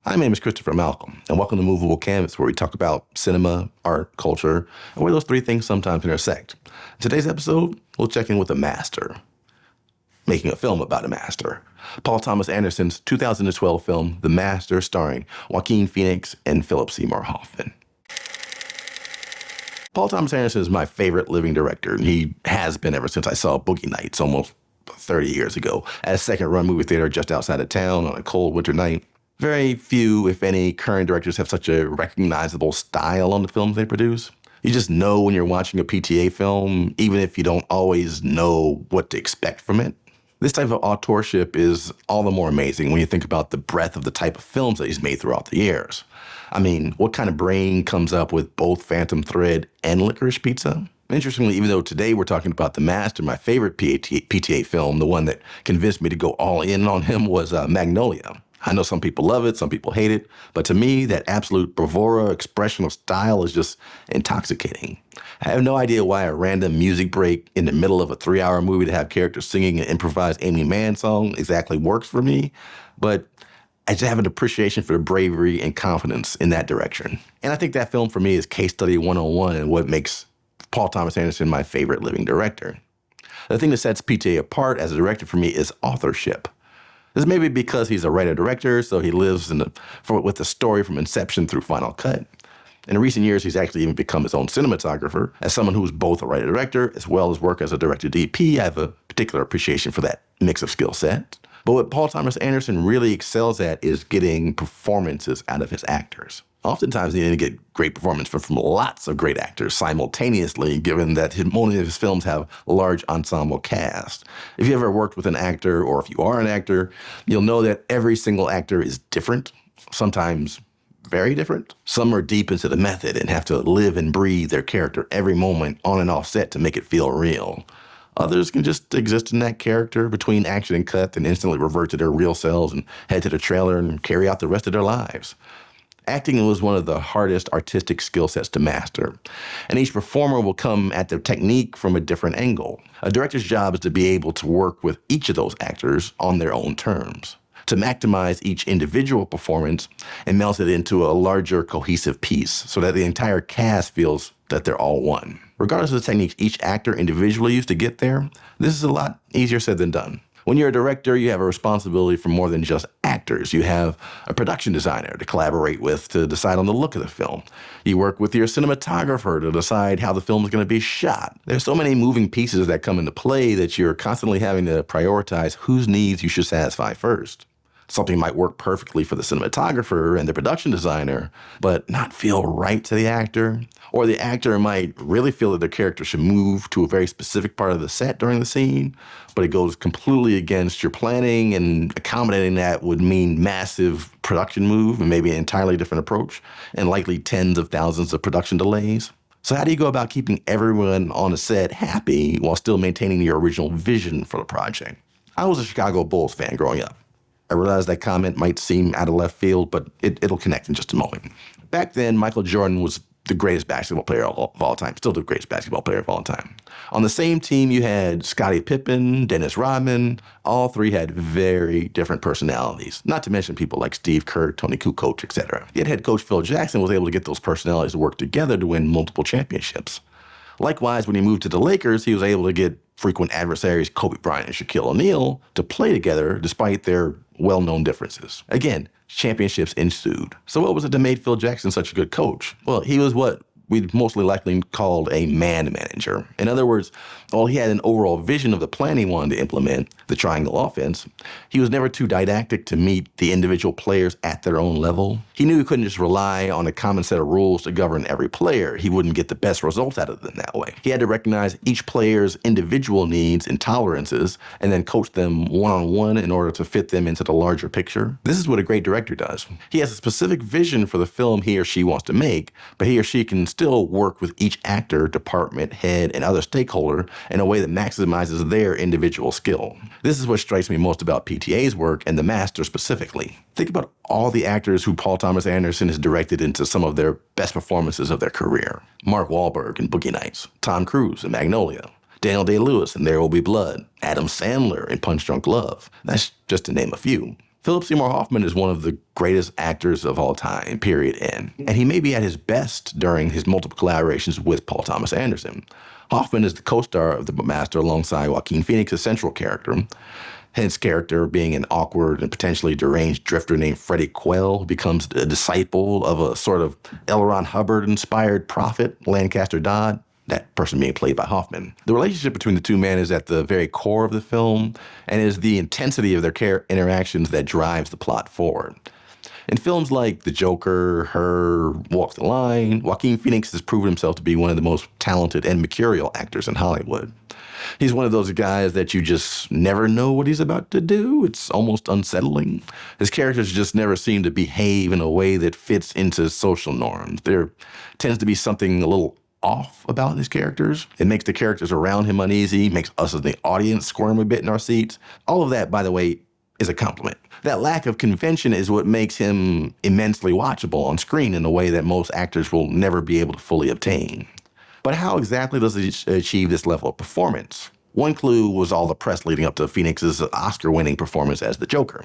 My name is Christopher Malcolm, and welcome to Movable Canvas, where we talk about cinema, art, culture, and where those three things sometimes intersect. In today's episode, we'll check in with a master, making a film about a master. Paul Thomas Anderson's 2012 film, The Master, starring Joaquin Phoenix and Philip Seymour Hoffman. Paul Thomas Anderson is my favorite living director, and he has been ever since I saw Boogie Nights almost 30 years ago at a second-run movie theater just outside of town on a cold winter night. Very few, if any, current directors have such a recognizable style on the films they produce. You just know when you're watching a PTA film, even if you don't always know what to expect from it. This type of authorship is all the more amazing when you think about the breadth of the type of films that he's made throughout the years. I mean, what kind of brain comes up with both Phantom Thread and Licorice Pizza? Interestingly, even though today we're talking about The Master, my favorite PTA film, the one that convinced me to go all in on him, was Magnolia. I know some people love it, some people hate it, but to me, that absolute bravura, expressional style is just intoxicating. I have no idea why a random music break in the middle of a 3-hour movie to have characters singing an improvised Aimee Mann song exactly works for me, but I just have an appreciation for the bravery and confidence in that direction. And I think that film for me is case study 101 and what makes Paul Thomas Anderson my favorite living director. The thing that sets PTA apart as a director for me is authorship. This may be because he's a writer-director, so he lives with the story from inception through Final Cut. In recent years, he's actually even become his own cinematographer. As someone who's both a writer-director as well as work as a director-DP, I have a particular appreciation for that mix of skill sets. But what Paul Thomas Anderson really excels at is getting performances out of his actors. Oftentimes, he didn't get great performance from lots of great actors simultaneously, given that many of his films have a large ensemble cast. If you ever worked with an actor, or if you are an actor, you'll know that every single actor is different, sometimes very different. Some are deep into the method and have to live and breathe their character every moment on and off set to make it feel real. Others can just exist in that character between action and cut and instantly revert to their real selves and head to the trailer and carry out the rest of their lives. Acting was one of the hardest artistic skill sets to master, and each performer will come at the technique from a different angle. A director's job is to be able to work with each of those actors on their own terms, to maximize each individual performance and melt it into a larger cohesive piece so that the entire cast feels that they're all one. Regardless of the techniques each actor individually used to get there, this is a lot easier said than done. When you're a director, you have a responsibility for more than just actors. You have a production designer to collaborate with to decide on the look of the film. You work with your cinematographer to decide how the film is going to be shot. There's so many moving pieces that come into play that you're constantly having to prioritize whose needs you should satisfy first. Something might work perfectly for the cinematographer and the production designer, but not feel right to the actor. Or the actor might really feel that their character should move to a very specific part of the set during the scene, but it goes completely against your planning, and accommodating that would mean massive production move and maybe an entirely different approach, and likely tens of thousands of production delays. So how do you go about keeping everyone on the set happy while still maintaining your original vision for the project? I was a Chicago Bulls fan growing up. I realize that comment might seem out of left field, but it'll connect in just a moment. Back then, Michael Jordan was the greatest basketball player of all time, still the greatest basketball player of all time. On the same team, you had Scottie Pippen, Dennis Rodman. All three had very different personalities, not to mention people like Steve Kerr, Tony Kukoc, etc. Yet head coach Phil Jackson was able to get those personalities to work together to win multiple championships. Likewise, when he moved to the Lakers, he was able to get frequent adversaries Kobe Bryant and Shaquille O'Neal to play together despite their well-known differences. Again, championships ensued. So what was it that made Phil Jackson such a good coach? Well, he was what we'd mostly likely called a man manager. In other words, while he had an overall vision of the plan he wanted to implement, the triangle offense, he was never too didactic to meet the individual players at their own level. He knew he couldn't just rely on a common set of rules to govern every player. He wouldn't get the best results out of them that way. He had to recognize each player's individual needs and tolerances and then coach them one-on-one in order to fit them into the larger picture. This is what a great director does. He has a specific vision for the film he or she wants to make, but he or she can still work with each actor, department head, and other stakeholder in a way that maximizes their individual skill. This is what strikes me most about PTA's work and The Master specifically. Think about all the actors who Paul Thomas Anderson has directed into some of their best performances of their career. Mark Wahlberg in Boogie Nights, Tom Cruise in Magnolia, Daniel Day-Lewis in There Will Be Blood, Adam Sandler in Punch Drunk Love. That's just to name a few. Philip Seymour Hoffman is one of the greatest actors of all time, period, end. And he may be at his best during his multiple collaborations with Paul Thomas Anderson. Hoffman is the co-star of The Master alongside Joaquin Phoenix's central character, his character being an awkward and potentially deranged drifter named Freddie Quell, who becomes a disciple of a sort of L. Ron Hubbard-inspired prophet, Lancaster Dodd, that person being played by Hoffman. The relationship between the two men is at the very core of the film, and it is the intensity of their interactions that drives the plot forward. In films like The Joker, Her, Walk the Line, Joaquin Phoenix has proven himself to be one of the most talented and mercurial actors in Hollywood. He's one of those guys that you just never know what he's about to do. It's almost unsettling. His characters just never seem to behave in a way that fits into social norms. There tends to be something a little off about his characters. It makes the characters around him uneasy, makes us as the audience squirm a bit in our seats. All of that, by the way, is a compliment. That lack of convention is what makes him immensely watchable on screen in a way that most actors will never be able to fully obtain. But how exactly does he achieve this level of performance? One clue was all the press leading up to Phoenix's Oscar-winning performance as the Joker.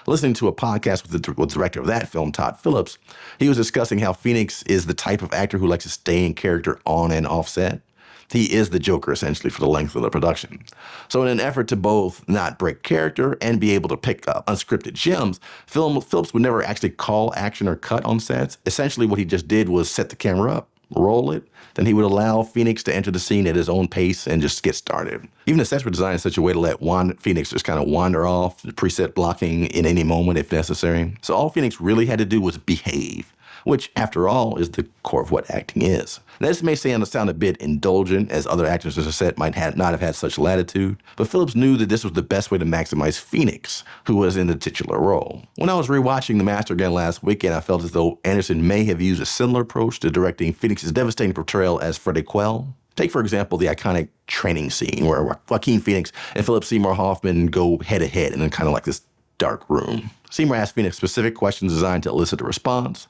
Listening to a podcast with the director of that film, Todd Phillips, he was discussing how Phoenix is the type of actor who likes to stay in character on and off set. He is the Joker, essentially, for the length of the production. So in an effort to both not break character and be able to pick up unscripted gems, Phillips would never actually call action or cut on sets. Essentially, what he just did was set the camera up, roll it, then he would allow Phoenix to enter the scene at his own pace and just get started. Even the sets were designed in such a way to let Phoenix just kind of wander off, preset blocking in any moment if necessary. So all Phoenix really had to do was behave, which, after all, is the core of what acting is. Now, this may sound a bit indulgent, as other actors on the set might not have had such latitude, but Phillips knew that this was the best way to maximize Phoenix, who was in the titular role. When I was rewatching The Master again last weekend, I felt as though Anderson may have used a similar approach to directing Phoenix's devastating portrayal as Freddie Quell. Take, for example, the iconic training scene where Joaquin Phoenix and Philip Seymour Hoffman go head-to-head in kind of like this dark room. Seymour asked Phoenix specific questions designed to elicit a response.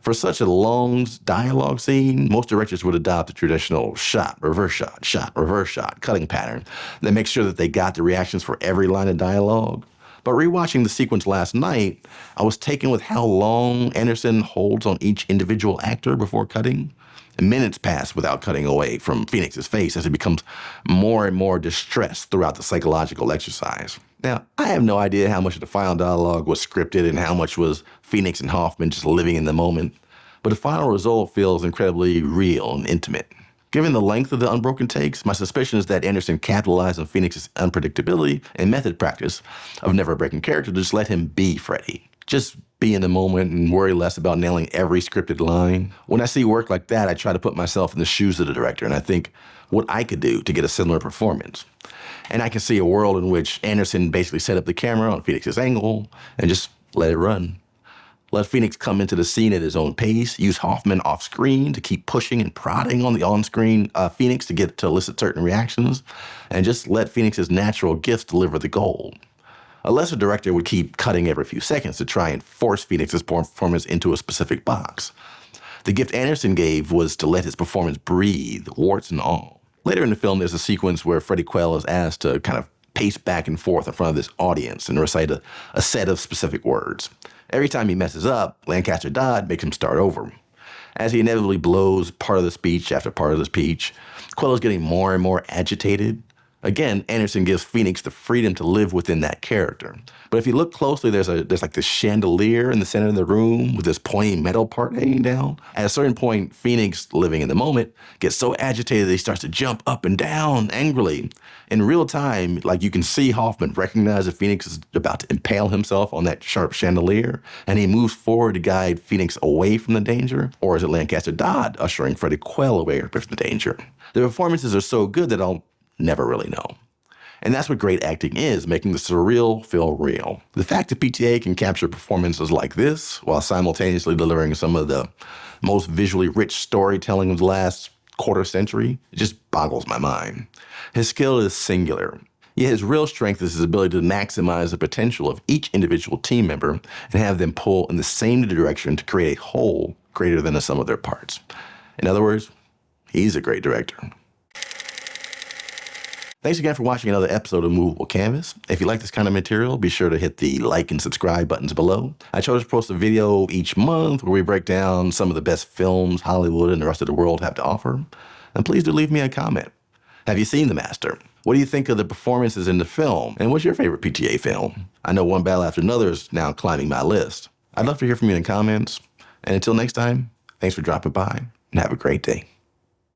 For such a long dialogue scene, most directors would adopt a traditional shot, reverse shot cutting pattern that makes sure that they got the reactions for every line of dialogue. But rewatching the sequence last night, I was taken with how long Anderson holds on each individual actor before cutting. Minutes pass without cutting away from Phoenix's face as he becomes more and more distressed throughout the psychological exercise. Now, I have no idea how much of the final dialogue was scripted and how much was Phoenix and Hoffman just living in the moment, but the final result feels incredibly real and intimate. Given the length of the unbroken takes, my suspicion is that Anderson capitalized on Phoenix's unpredictability and method practice of never breaking character to just let him be Freddie. Just be in the moment and worry less about nailing every scripted line. When I see work like that, I try to put myself in the shoes of the director and I think what I could do to get a similar performance. And I can see a world in which Anderson basically set up the camera on Phoenix's angle and just let it run. Let Phoenix come into the scene at his own pace, use Hoffman off screen to keep pushing and prodding on the on-screen Phoenix to elicit certain reactions, and just let Phoenix's natural gifts deliver the gold. A lesser director would keep cutting every few seconds to try and force Phoenix's performance into a specific box. The gift Anderson gave was to let his performance breathe, warts and all. Later in the film, there's a sequence where Freddie Quell is asked to kind of pace back and forth in front of this audience and recite a set of specific words. Every time he messes up, Lancaster Dodd makes him start over. As he inevitably blows part of the speech after part of the speech, Quell is getting more and more agitated. Again, Anderson gives Phoenix the freedom to live within that character. But if you look closely, there's like this chandelier in the center of the room with this pointy metal part hanging down. At a certain point, Phoenix, living in the moment, gets so agitated that he starts to jump up and down angrily. In real time, like you can see Hoffman recognize that Phoenix is about to impale himself on that sharp chandelier, and he moves forward to guide Phoenix away from the danger. Or is it Lancaster Dodd ushering Freddie Quell away from the danger? The performances are so good that I'll never really know. And that's what great acting is, making the surreal feel real. The fact that PTA can capture performances like this while simultaneously delivering some of the most visually rich storytelling of the last quarter century, it just boggles my mind. His skill is singular. Yet his real strength is his ability to maximize the potential of each individual team member and have them pull in the same direction to create a whole greater than the sum of their parts. In other words, he's a great director. Thanks again for watching another episode of Movable Canvas. If you like this kind of material, be sure to hit the like and subscribe buttons below. I chose to post a video each month where we break down some of the best films Hollywood and the rest of the world have to offer. And please do leave me a comment. Have you seen The Master? What do you think of the performances in the film? And what's your favorite PTA film? I know one battle after another is now climbing my list. I'd love to hear from you in the comments. And until next time, thanks for dropping by and have a great day.